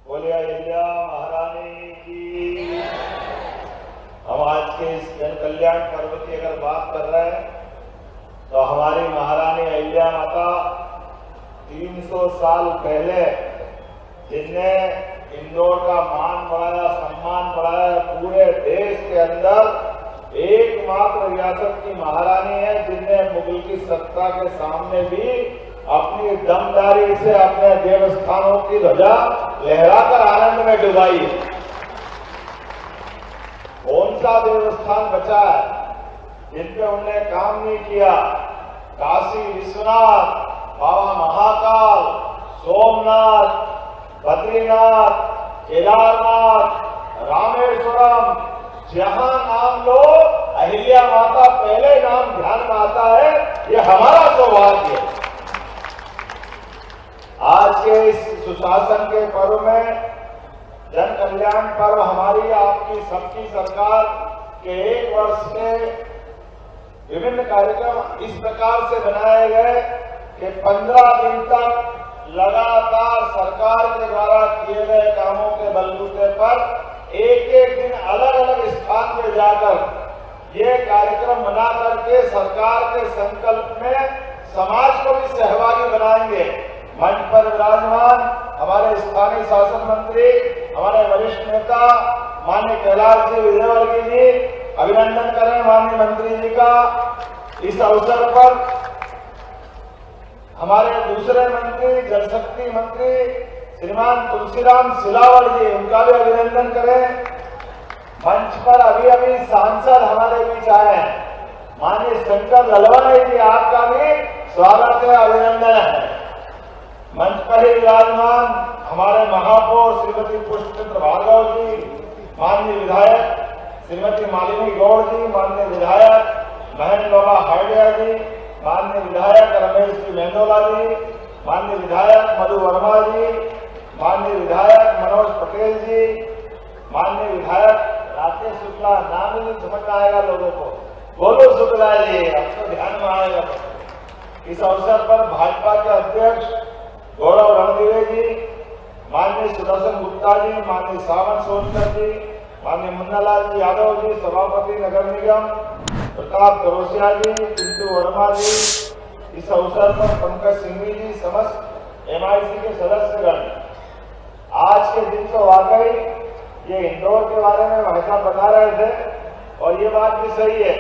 बोलिए अहिल्या महारानी की। हम आज के इस जन कल्याण पर्व की अगर बात कर रहे हैं तो हमारी महारानी अहिल्या माता 300 साल पहले जिनने इंदौर का मान बढ़ाया, सम्मान बढ़ाया, पूरे देश के अंदर एकमात्र रियासत की महारानी है जिनने मुगल की सत्ता के सामने भी अपनी दमदारी से अपने देवस्थानों की ध्वजा लहराकर आनंद में डुबाई है। कौन सा देवस्थान बचा है जिन पे उन्होंने काम नहीं किया? काशी विश्वनाथ, बाबा महाकाल, सोमनाथ, बद्रीनाथ, केदारनाथ, रामेश्वरम, जहां नाम लो अहिल्या माता पहले नाम ध्यान में आता है। ये हमारा सौभाग्य है। आज के इस सुशासन के पर्व में जन कल्याण पर्व हमारी आपकी सबकी सरकार के 1 वर्ष के विभिन्न कार्यक्रम इस प्रकार से बनाए गए कि 15 दिन तक लगातार सरकार के द्वारा किए गए कामों के बलबूते पर एक दिन अलग अलग स्थान पर जाकर ये कार्यक्रम मना करके सरकार के संकल्प में समाज को भी सहभागी बनाएंगे। मंच पर विराजमान हमारे स्थानीय शासन मंत्री, हमारे वरिष्ठ नेता माननीय कैलाश जी विजयवर्गीय जी, अभिनंदन करें माननीय मंत्री जी का। इस अवसर पर हमारे दूसरे मंत्री, जल शक्ति मंत्री श्रीमान तुलसीराम सिलावट जी, उनका भी अभिनंदन करें। मंच पर अभी सांसद हमारे बीच आए हैं, माननीय शंकर ललवानी जी, आपका भी स्वागत है, अभिनंदन है। मंच पर ही विराजमान हमारे महापौर श्रीमती पुष्पचंद्र भार्गव जी, माननीय विधायक श्रीमती मालिनी गौड़ जी, माननीय विधायक महेंद्र बाबा हाइडिया जी, माननीय विधायक रमेश जी मेंदोला जी, माननीय विधायक मधु वर्मा जी, माननीय विधायक मनोज पटेल जी, माननीय विधायक राकेश शुक्ला, नाम ही नहीं समझ में आएगा लोगों को, बोलो शुक्ला जी, अब तो ध्यान में आएगा। इस अवसर पर भाजपा के अध्यक्ष गौरव रणदिवे जी, माननीय सुदर्शन गुप्ता जी, माननीय सावन सोनकर जी, माननीय मुन्नालाल जी यादव जी, सभापति नगर निगम प्रताप करोसिया जी, पिंटू वर्मा जी, इस अवसर पर पंकज सिंघवी जी, समस्त MIC के सदस्यगण। आज के दिन तो वाकई ये इंदौर के बारे में भाई साहब बता रहे थे और ये बात भी सही है,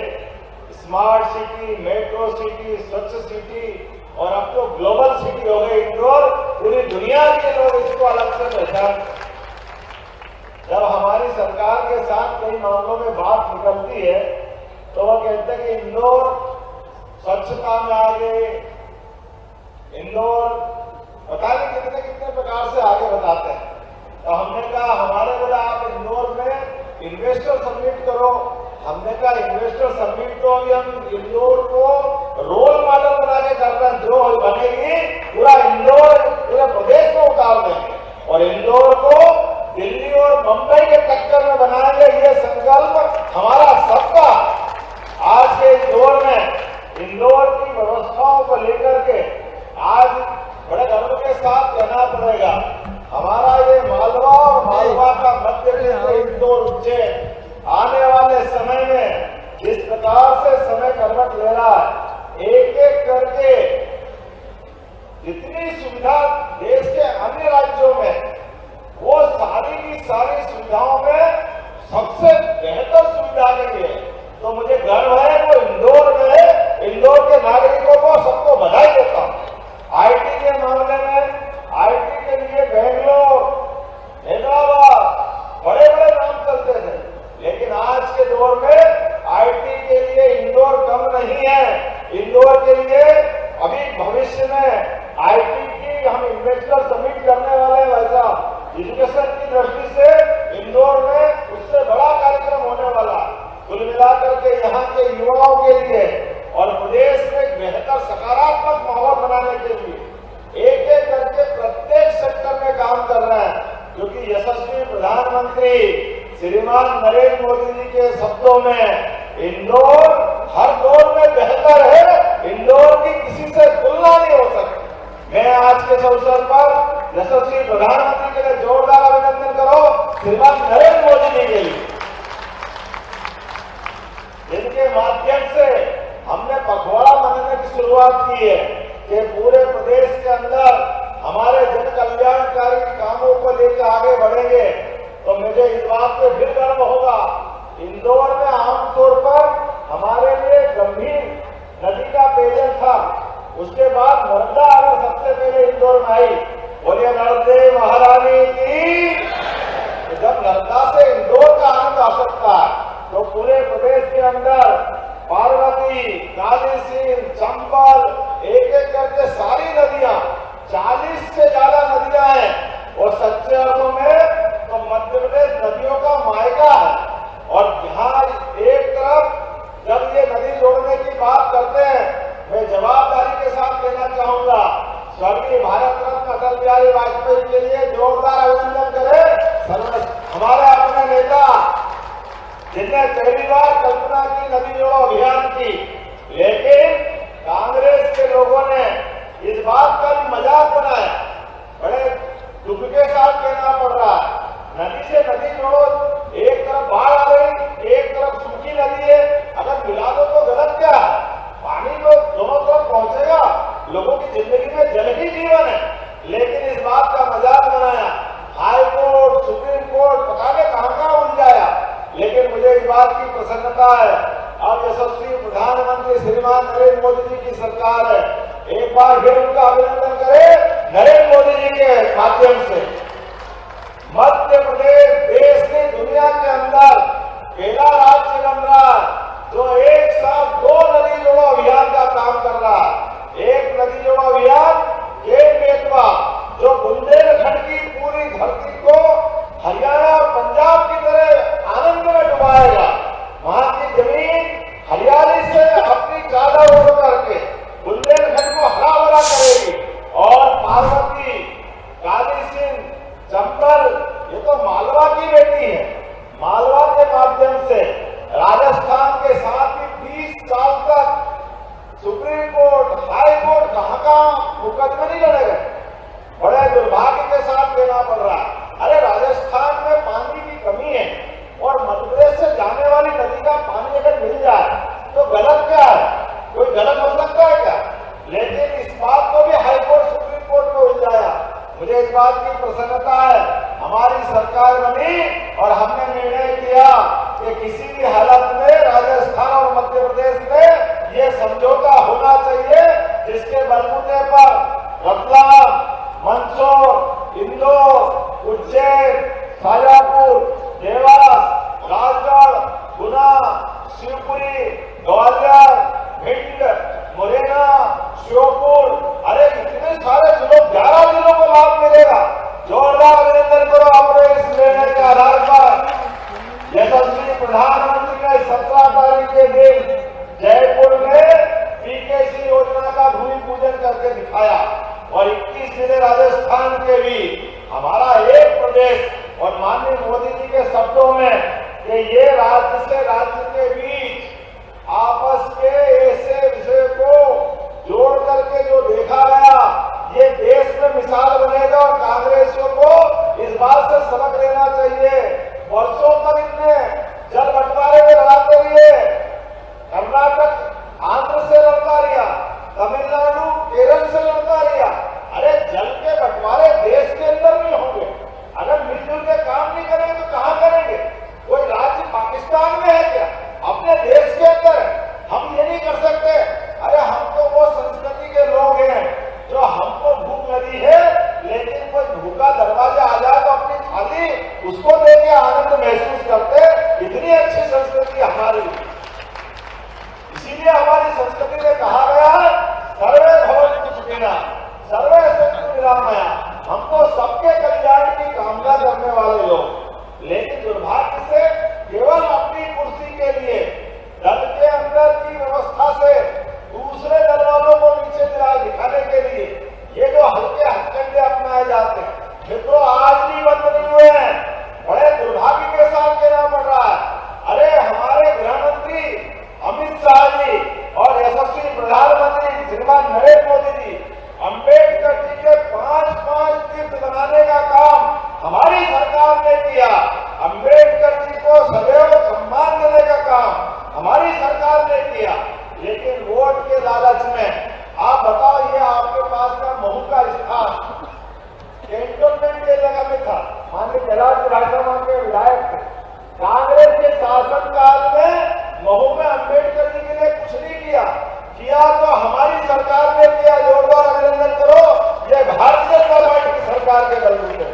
स्मार्ट सिटी, मेट्रो सिटी, स्वच्छ सिटी और अब तो ग्लोबल सिटी हो गई इंदौर। पूरी दुनिया के लोग इसको अलग से पहचान। जब हमारी सरकार के साथ कई मामलों में बात निकलती है तो वो कहते हैं कि इंदौर स्वच्छता में आगे, इंदौर पता नहीं कितने कितने प्रकार से आगे बताते हैं। तो हमने कहा, हमारे बोला आप इंदौर में इन्वेस्टर समिट करो। हमने कहा इन्वेस्टर समिट तो अभी हम इंदौर को रोल मॉडल बना के कर रहे हैं, जो बनेगी पूरा इंदौर पूरे प्रदेश को उतार देंगे और इंदौर को दिल्ली और मुंबई के टक्कर में बनाएंगे। ये संकल्प हमारा सबका। आज के दौर में इंदौर की व्यवस्थाओं को लेकर के आज बड़े गर्व के साथ कहना पड़ेगा, हमारा ये मालवा और मालवा का मध्य क्षेत्र इंदौर उज्जैन आने वाले समय में जिस प्रकार से समय करवट ले रहा है, एक एक करके जितनी सुविधा देश के अन्य राज्यों में, वो सारी की सारी सुविधाओं में सबसे बेहतर सुविधा के लिए तो मुझे गर्व है वो इंदौर में। इंदौर के नागरिकों को सबको बधाई देता हूं। IT के मामले में IT के लिए बेंगलोर, हैदराबाद बड़े बड़े नाम चलते थे, लेकिन आज के दौर में IT के लिए इंदौर कम नहीं है। इंदौर के लिए अभी भविष्य में IT की हम इन्वेस्टर समिट करने वाले हैं। वैसा एजुकेशन की दृष्टि से इंदौर में उससे बड़ा कार्यक्रम होने वाला। कुल मिलाकर के यहाँ के युवाओं के लिए और प्रदेश में एक बेहतर सकारात्मक माहौल बनाने के लिए एक एक करके प्रत्येक सेक्टर में काम कर रहे हैं, क्योंकि यशस्वी प्रधानमंत्री श्रीमान नरेंद्र मोदी जी के शब्दों में इंदौर हर दौर में बेहतर है, इंदौर की किसी से तुलना नहीं हो सकती। मैं आज के अवसर पर यशस्वी प्रधानमंत्री के लिए जोरदार इस बात पे फिर गर्व होगा, इंदौर में आमतौर पर हमारे लिए गंभीर नदी का पेयजल था, उसके बाद नर्मदा अगर सबसे पहले इंदौर में आई, बोलिए नर्मदे महारानी की। जब नर्मदा से इंदौर का आनंद आ सकता है तो पूरे प्रदेश के अंदर पार्वती, काली सिंध, चंबल, एक एक करके सारी नदियां, 40 से ज्यादा नदियां हैं और सच्चे अर्थों में तो मध्य प्रदेश नदियों का मायका है। और यहाँ एक तरफ जब ये नदी जोड़ने की बात करते हैं, मैं जवाबदारी के साथ कहना चाहूंगा, स्वर्गीय भारत रत्न अटल बिहारी वाजपेयी के लिए जोरदार अभिनंदन करें। हमारे अपने नेता जिनने पहली बार कल्पना की नदी जोड़ो अभियान की, लेकिन कांग्रेस के लोगों ने इस बात का भी मजाक बनाया। बड़े दुख के साथ कहना पड़ रहा है, नदी से नदी जोड़ो, एक तरफ बाढ़ आ रही, एक तरफ सूखी नदी है, अगर मिला दो तो गलत क्या है? पानी तो दोनों तरफ पहुंचेगा, लोगों की जिंदगी में जल ही जीवन है। लेकिन इस बात का मजाक बनाया, हाई कोर्ट, सुप्रीम कोर्ट, पता नहीं कहां उलझाया। लेकिन मुझे इस बात की प्रसन्नता है, अब यशस्वी प्रधानमंत्री श्रीमान नरेंद्र मोदी जी की सरकार है, एक बार फिर उनका अभिनंदन करें नरेंद्र मोदी जी के माध्यम से। मध्य प्रदेश देश की दुनिया के अंदर पहला राज्य बन रहा है जो एक साथ 2 नदी जोड़ो अभियान का काम कर रहा है। एक नदी जोड़ो अभियान केन बेतवा, जो बुंदेलखंड की पूरी धरती को हरियाणा और पंजाब की तरह आनंद में डुबाएगा। वहां की जमीन हरियाली से अपनी चादर ओढ़ करके बुंदेलखंड को हरा भरा करेगी। और पार्वती, काली सिंध, चंबल, ये तो मालवा की बेटी है। मालवा के माध्यम से राजस्थान के साथ ही 30 साल तक सुप्रीम कोर्ट, हाई कोर्ट कहां मुकदमे नहीं लड़े गए। बड़े दुर्भाग्य के साथ देना पड़ रहा है। अरे राजस्थान में पानी की कमी है और मध्य प्रदेश से जाने वाली नदी का पानी अगर मिल जाए तो गलत क्या है? कोई गलत हो सकता है क्या? लेकिन इस बात को भी हाई कोर्ट, सुप्रीम कोर्ट में उलझाया। मुझे इस बात की प्रसन्नता है, हमारी सरकार बनी और हमने निर्णय किया कि किसी भी हालत में राजस्थान और मध्य प्रदेश में ये समझौता होना चाहिए, जिसके बलबूते पर रतलाम, मंदसौर, इंदौर, उज्जैन, शाजापुर, देवास, राजगढ़, गुना, शिवपुरी, ग्वालियर, भिंड, मुरैना, श्योपुर, अरे इतने सारे जिलों, 11 जिलों को लाभ मिलेगा। जोरदार अभिनंदन करो अपने इस निर्णय के आधार पर। यशस्वी प्रधानमंत्री ने 17 तारीख के दिन जयपुर में पीकेसी योजना का भूमि पूजन करके दिखाया और 21 जिले राजस्थान के भी। हमारा एक प्रदेश और माननीय मोदी जी के शब्दों में कि ये राज्य से राज्य के बीच आपस के ऐसे विषय को जोड़ करके जो देखा गया, ये देश में मिसाल बनेगा और कांग्रेसियों को इस बात से सबक लेना चाहिए। वर्षों तक इतने जल बंटवारे में लड़ाते रहिए, कर्नाटक आंध्र से लड़ता रहा, तमिलनाडु केरल से लड़ता रहा। अरे जल के बंटवारे देश के अंदर नहीं होंगे, अगर मिलजुल के काम नहीं करेंगे तो कहां करेंगे? कोई राज्य पाकिस्तान में है क्या? अपने देश के अंदर हम ये नहीं कर सकते। अरे हम तो वो संस्कृति के लोग हैं जो हमको भूख लगी है, लेकिन कोई भूखा दरवाजा आ जाए तो अपनी थाली उसको देके आनंद महसूस करते। इतनी अच्छी संस्कृति हमारी। इसीलिए हमारी संस्कृति में कहा गया है सर्वे भवन्तु सुखिनः, सर्वे सन्तु निरामया। हम तो सबके कल्याण की कामना करने वाले लोग, लेकिन दुर्भाग्य से केवल अपनी कुर्सी के लिए दल के अंदर की व्यवस्था से दूसरे दल वालों को नीचे दिखाने के लिए ये जो हल्के हथकंडे अपनाए जाते हैं, मित्रों आज भी बंद नहीं हुए हैं। बड़े दुर्भाग्य के साथ कहना पड़ रहा है। अरे हमारे गृह मंत्री अमित शाह जी और यशस्वी प्रधानमंत्री श्रीमान नरेंद्र मोदी जी अम्बेडकर जी के 5-5 तीर्थ बनाने का काम हमारी सरकार ने किया। अम्बेडकर जी को सदैव सम्मान देने का काम हमारी सरकार ने किया। लेकिन वोट के लालच में आप बताओ, ये आपके पास का महू का स्थान कैंटोनमेंट के जगह में था, माननीय कैलाश भाषा के विधायक थे। कांग्रेस के शासनकाल में महू में अम्बेडकर जी के लिए कुछ नहीं किया तो हमारी सरकार ने किया। जोरदार अभिनंदन करो, ये भारतीय जनता पार्टी की सरकार के बलबूते।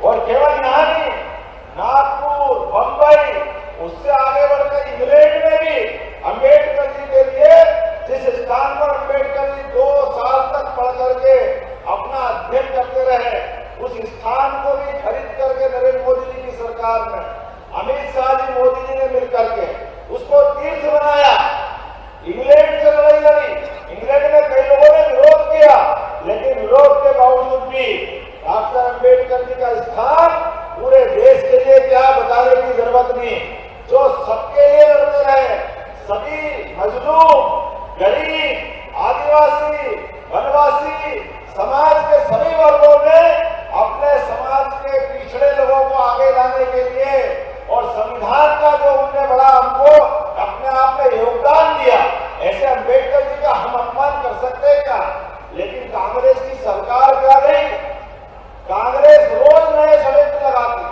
और केवल यहाँ नहीं, नागपुर, बंबई, उससे आगे बढ़कर इंग्लैंड में भी अम्बेडकर जी के लिए जिस स्थान पर अम्बेडकर जी 2 साल तक पढ़ करके अपना अध्ययन करते रहे, उस स्थान को भी खरीद करके नरेंद्र मोदी जी की सरकार में अमित शाह जी, मोदी जी ने मिलकर के उसको तीर्थ बनाया। इंग्लैंड से लड़ाई लड़ी, इंग्लैंड में कई लोगों ने विरोध किया, लेकिन विरोध के बावजूद भी डॉक्टर अम्बेडकर जी का स्थान पूरे देश के लिए क्या बताने की जरूरत नहीं, जो सबके लिए लड़ते रहे। सभी मजलूम, गरीब, आदिवासी, वनवासी समाज के सभी वर्गों ने अपने समाज के पिछड़े लोगों को आगे लाने के लिए और संविधान का जो उन्होंने बड़ा हमको अपने आप में योगदान दिया, ऐसे अम्बेडकर जी का हम अपमान कर सकते हैं क्या? लेकिन कांग्रेस की सरकार क्या नहीं, कांग्रेस रोज नए षड्यंत्र लगाती,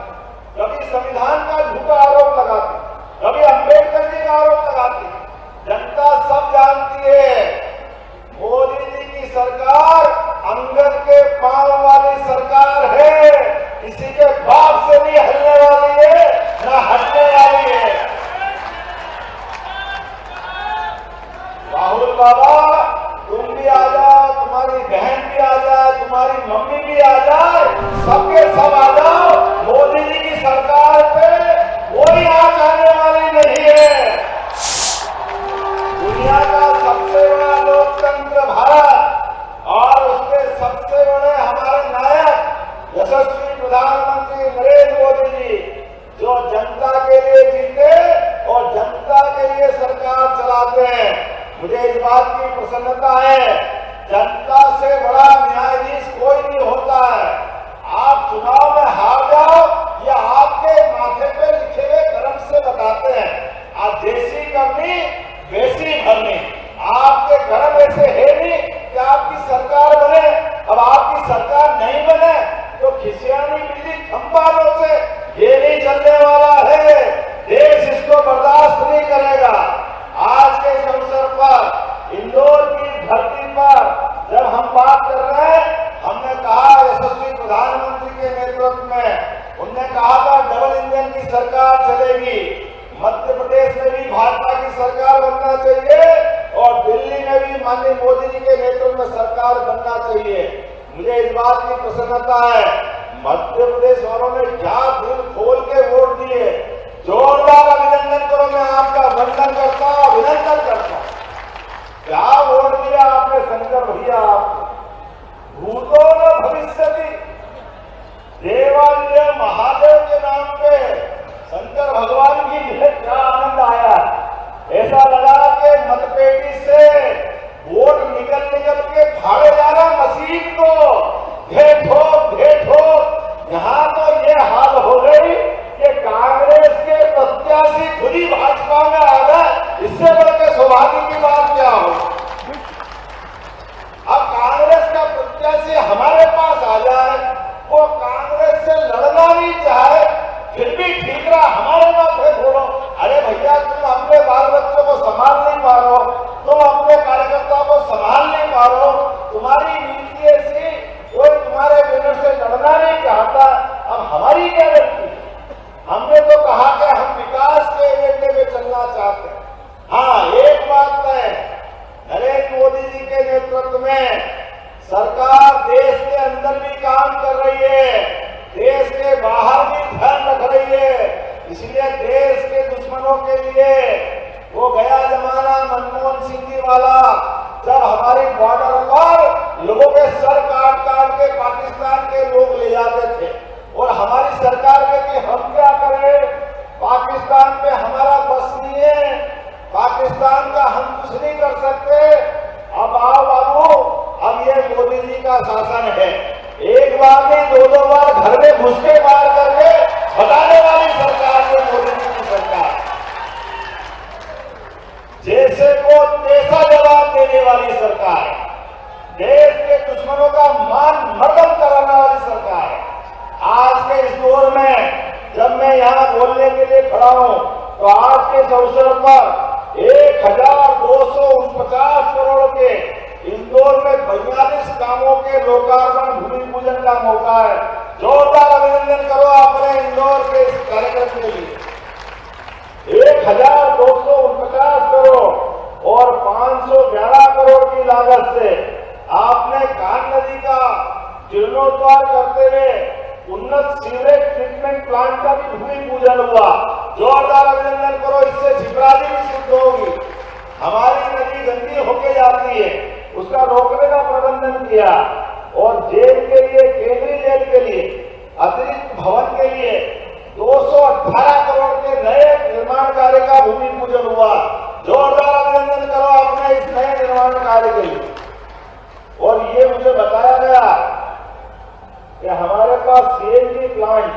कभी संविधान का झूठा आरोप लगाती, कभी अम्बेडकर जी का आरोप लगाती। जनता सब जानती है, मोदी जी की सरकार अंगद के पांव वाली सरकार है, किसी के बाप से नहीं हलने वाली है, ना हटने वाली है। राहुल बाबा, तुम भी आ जाओ, तुम्हारी बहन भी आ जाए, तुम्हारी मम्मी भी आ जाए, सबके सब आ जाओ। मोदी जी की सरकार पे कोई आंच आने वाली नहीं है। दुनिया का सबसे बड़ा लोकतंत्र भारत और उसके सबसे बड़े हमारे नायक यशस्वी प्रधानमंत्री नरेंद्र मोदी जी, जो जनता के लिए जीते और जनता के लिए सरकार चलाते हैं। मुझे इस बात की प्रसन्नता है, जनता से बड़ा न्यायाधीश कोई नहीं होता है। आप चुनाव में हार जाओ या आपके माथे पे लिखे हुए कलम से बताते हैं, आज जैसी करनी वैसी भरनी। आपके कर्म ऐसे है नहीं कि आपकी सरकार बने। अब आपकी सरकार नहीं बने तो खिसियानी बिजली खंबालों से ये नहीं चलने वाला है। देश इसको बर्दाश्त नहीं करेगा। आज के इस अवसर पर इंदौर की धरती पर जब हम बात कर रहे हैं, हमने कहा यशस्वी प्रधानमंत्री के नेतृत्व में, उन्होंने कहा था डबल इंजन की सरकार चलेगी, मध्य प्रदेश में भी भाजपा की सरकार बनना चाहिए और दिल्ली में भी माननीय मोदी जी के नेतृत्व में सरकार बनना चाहिए। मुझे इस बात की प्रसन्नता है, मध्य प्रदेश वालों ने क्या दिल खोल के वोट दिए। जोरदार अभिनंदन करो, मैं आपका वंदन करता हूं, अभिनंदन करता हूं। क्या वोट दिया आपने शंकर भैया, आपको भूतो न भविष्य की देवालय महादेव के नाम पे शंकर भगवान की क्या आनंद आया। ऐसा लगा कि मतपेटी से वोट निकल निकल के भाड़े जाना मशीन को, घेठो। यहाँ तो ये हाल हो गई कि कांग्रेस के प्रत्याशी खुद ही भाजपा में आ गए। इससे बढ़कर सौभाग्य की बात क्या हो। अब कांग्रेस का प्रत्याशी हमारे पास आ जाए, वो कांग्रेस से लड़ना नहीं चाहे, फिर भी ठीक रहा, हमारे माथे बोलो। अरे भैया, तुम अपने बाल बच्चों को संभाल नहीं पा रहे हो, तुम अपने कार्यकर्ताओं को संभाल नहीं पा रहे हो, तुम्हारी नीति ऐसी, कोई तुम्हारे बैनर से लड़ना नहीं चाहता। अब हमारी क्या गलती? हमने तो कहा कि हम विकास के एजेंडे में चलना चाहते हैं। हाँ, एक बात है, नरेंद्र मोदी जी के नेतृत्व में सरकार देश के अंदर भी काम कर रही है, देश के बाहर भी ध्यान रख रही है। इसलिए देश के दुश्मनों के लिए वो गया जमाना मनमोहन सिंह जी वाला, जब हमारी बॉर्डर पर लोगों के सर काट काट के पाकिस्तान के लोग ले जाते थे और हमारी सरकार में कि के इस दौर में जब मैं यहाँ बोलने के लिए खड़ा हूँ तो आज के इस अवसर पर 1249 करोड़ के इंदौर में 42 कामों के लोकार्पण भूमि पूजन का मौका है। जोरदार अभिनंदन करो अपने इंदौर के इस कार्यक्रम के लिए। 1249 करोड़ और 511 करोड़ की लागत से आपने कान नदी का जीर्णोद्धार करते हुए उन्नत सीवरेज ट्रीटमेंट प्लांट का भी भूमि पूजन हुआ। जोरदार अभिनंदन करो, इससे छिपराली भी शुद्ध होगी। हमारी नदी गंदी होके जाती है, उसका रोकने का प्रबंधन किया और जेल के लिए, केंद्रीय जेल के लिए, अतिरिक्त भवन के लिए 218 करोड़ के नए निर्माण कार्य का भूमि पूजन हुआ। जोरदार अभिनंदन करो अपने इस नए निर्माण कार्य के लिए। और ये मुझे बताया गया कि हमारे पास सीएनजी प्लांट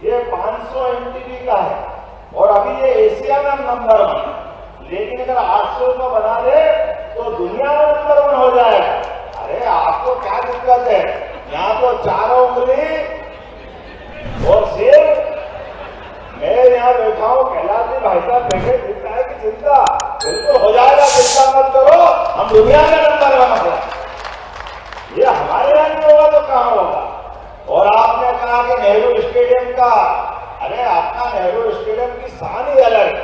ये 500 MTP का है और अभी ये एशिया में नंबर 1, लेकिन अगर 800 का बना दे तो दुनिया में नंबर 1 हो जाए। अरे आपको क्या दिक्कत है? यहाँ तो 4 उंगली और सिर्फ मैं यहाँ बैठा हूँ, कैलाश जी भाई साहब बैठे, चिंता है कि चिंता बिल्कुल हो जाएगा, चिंता मत करो, हम दुनिया में नंबर 1 होगा। ये हमारे यहाँ नहीं होगा तो कहाँ होगा? और आपने कहा कि नेहरू स्टेडियम का, अरे अपना नेहरू स्टेडियम की शान ही अलग,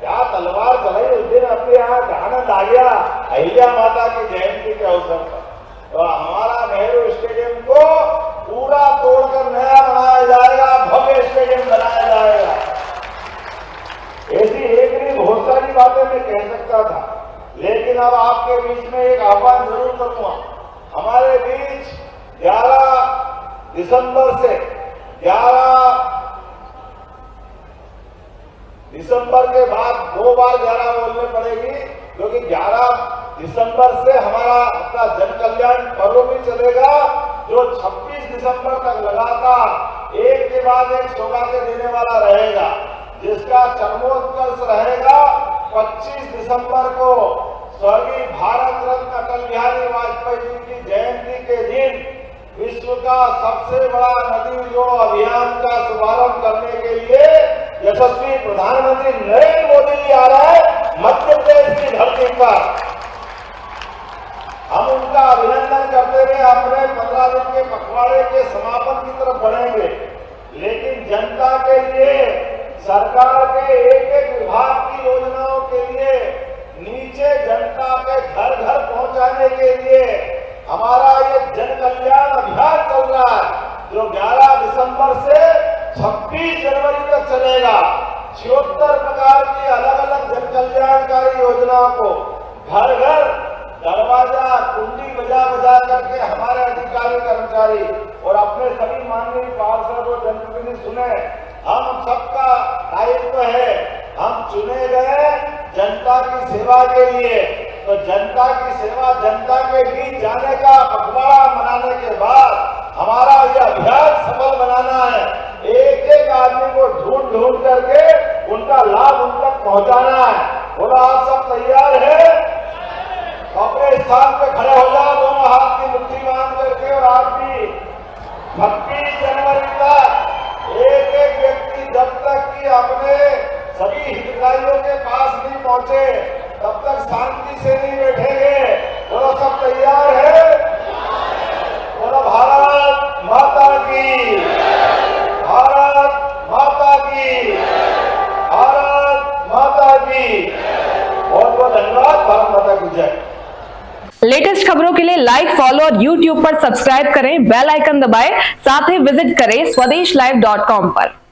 क्या तलवार चलाई उस दिन अपने यहाँ आनंद आ गया अहिल्या माता की जयंती के अवसर पर। तो हमारा नेहरू स्टेडियम को पूरा तोड़कर नया बनाया जाएगा, भव्य स्टेडियम बनाया जाएगा। ऐसी एक नहीं बहुत सारी बातें मैं कह सकता था, लेकिन अब आपके बीच में एक आह्वान जरूर करूंगा। हमारे बीच 11 दिसंबर से 11 दिसंबर के बाद 2 बार 11 बोलने पड़ेगी, क्योंकि 11 दिसंबर से हमारा अपना जन कल्याण पर्व भी चलेगा, जो 26 दिसंबर तक लगातार एक के बाद एक सौगातें देने वाला रहेगा, जिसका चरमोत्कर्ष रहेगा 25 दिसंबर को स्वर्गीय भारत रत्न अटल बिहारी वाजपेयी जी की जयंती के दिन विश्व का सबसे बड़ा नदी जोड़ो अभियान का शुभारंभ करने के लिए यशस्वी प्रधानमंत्री नरेंद्र मोदी जी आ रहे हैं मध्य प्रदेश की धरती पर। हम उनका अभिनंदन करते हुए अपने 15 दिन के पखवाड़े के समापन की तरफ बढ़ेंगे, लेकिन जनता के लिए, सरकार के एक एक विभाग की योजनाओं के लिए, नीचे जनता के घर घर पहुंचाने के लिए हमारा ये जन कल्याण अभियान चल रहा है, जो 11 दिसंबर से 26 जनवरी तक चलेगा। 76 प्रकार की अलग अलग जन कल्याणकारी योजनाओं को घर घर दरवाजा कुंडी बजा बजा करके हमारे अधिकारी कर्मचारी और अपने सभी माननीय पार्षद और जनप्रतिनिधि सुने, हम सबका दायित्व है, हम चुने गए जनता की सेवा के लिए। तो जनता की सेवा, जनता के बीच जाने का पखवाड़ा मनाने के बाद हमारा ये अभियान सफल बनाना है। एक एक आदमी को ढूंढ ढूंढ करके उनका लाभ उन तक पहुंचाना है। बोला आप सब तैयार हैं? अपने स्थान पे खड़े हो जाओ, दोनों हाथ की मुट्ठी बांध करके, और आप भी 26 जनवरी तक एक एक व्यक्ति जब तक कि अपने सभी हितग्राहियों के पास नहीं पहुंचे तब तक शांति से नहीं बैठेंगे। बोलो सब तैयार है? बोलो भारत माता की, भारत माता की, भारत माता की। बहुत बहुत धन्यवाद। भारत माता की जय। लेटेस्ट खबरों के लिए लाइक, फॉलो और YouTube पर सब्सक्राइब करें, बेल आइकन दबाएं, साथ ही विजिट करें swedishlive.com पर।